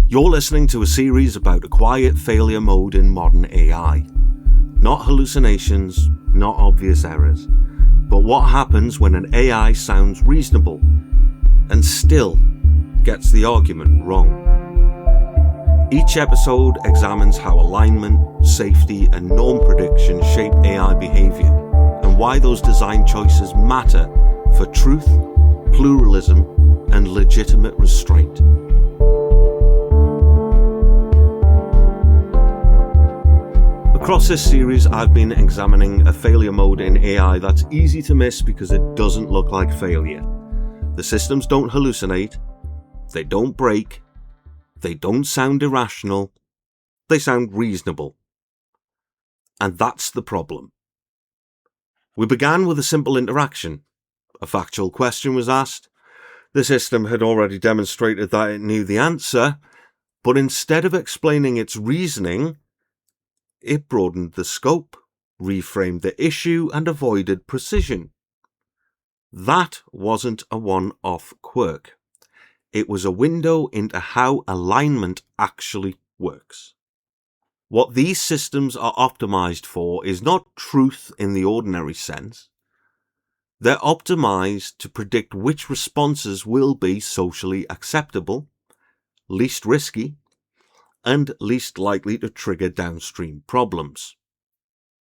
You're listening to a series about a quiet failure mode in modern AI. Not hallucinations, not obvious errors, but what happens when an AI sounds reasonable and still gets the argument wrong. Each episode examines how alignment, safety, and norm prediction shape AI behavior, and why those design choices matter for truth, pluralism, and legitimate restraint. Across this series, I've been examining a failure mode in AI that's easy to miss because it doesn't look like failure. The systems don't hallucinate, they don't break, they don't sound irrational, they sound reasonable. And that's the problem. We began with a simple interaction. A factual question was asked. The system had already demonstrated that it knew the answer, but instead of explaining its reasoning, it broadened the scope, reframed the issue, and avoided precision. That wasn't a one-off quirk. It was a window into how alignment actually works. What these systems are optimized for is not truth in the ordinary sense. They're optimized to predict which responses will be socially acceptable, least risky, and least likely to trigger downstream problems.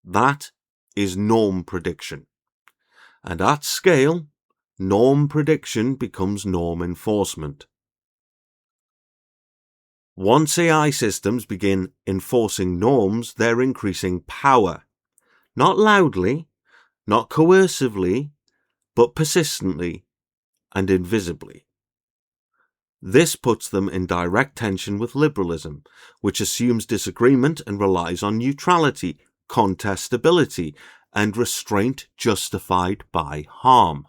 That is norm prediction. And at scale, norm prediction becomes norm enforcement. Once AI systems begin enforcing norms, they're increasing power. Not loudly, not coercively, but persistently and invisibly. This puts them in direct tension with liberalism, which assumes disagreement and relies on neutrality, contestability, and restraint justified by harm.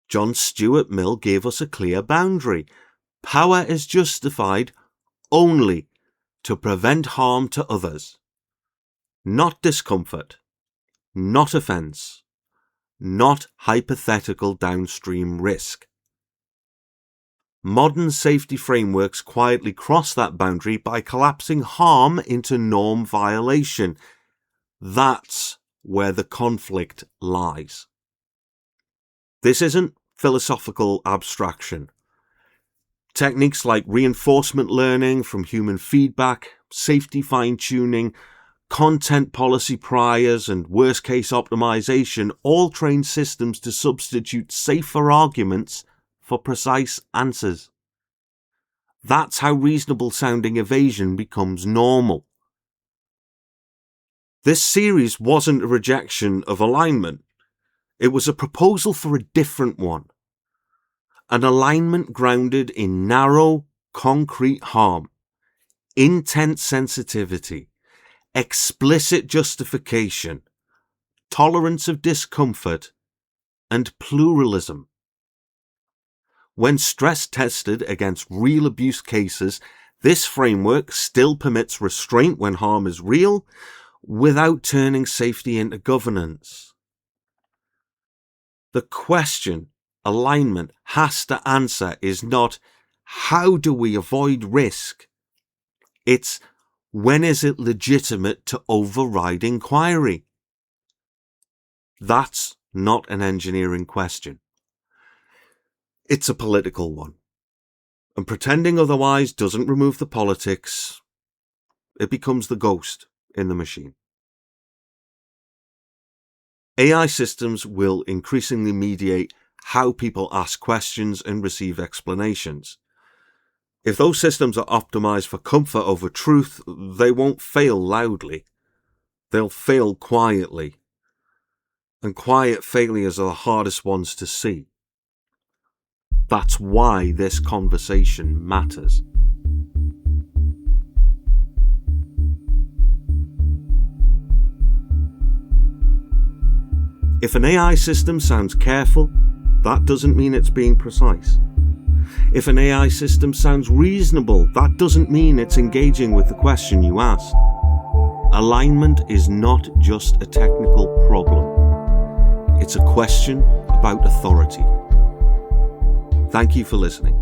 John Stuart Mill gave us a clear boundary. Power is justified only to prevent harm to others, not discomfort, not offence, not hypothetical downstream risk. Modern safety frameworks quietly cross that boundary by collapsing harm into norm violation. That's where the conflict lies. This isn't philosophical abstraction. Techniques like reinforcement learning from human feedback, safety fine-tuning, content policy priors, and worst-case optimization all train systems to substitute safer arguments for precise answers. That's how reasonable-sounding evasion becomes normal. This series wasn't a rejection of alignment. It was a proposal for a different one. An alignment grounded in narrow, concrete harm, intense sensitivity, explicit justification, tolerance of discomfort, and pluralism. When stress tested against real abuse cases, this framework still permits restraint when harm is real, without turning safety into governance. The question alignment has to answer is not, how do we avoid risk? It's, when is it legitimate to override inquiry? That's not an engineering question. It's a political one. And pretending otherwise doesn't remove the politics. It becomes the ghost in the machine. AI systems will increasingly mediate how people ask questions and receive explanations. If those systems are optimized for comfort over truth, they won't fail loudly. They'll fail quietly. And quiet failures are the hardest ones to see. That's why this conversation matters. If an AI system sounds careful, that doesn't mean it's being precise. If an AI system sounds reasonable, that doesn't mean it's engaging with the question you asked. Alignment is not just a technical problem. It's a question about authority. Thank you for listening.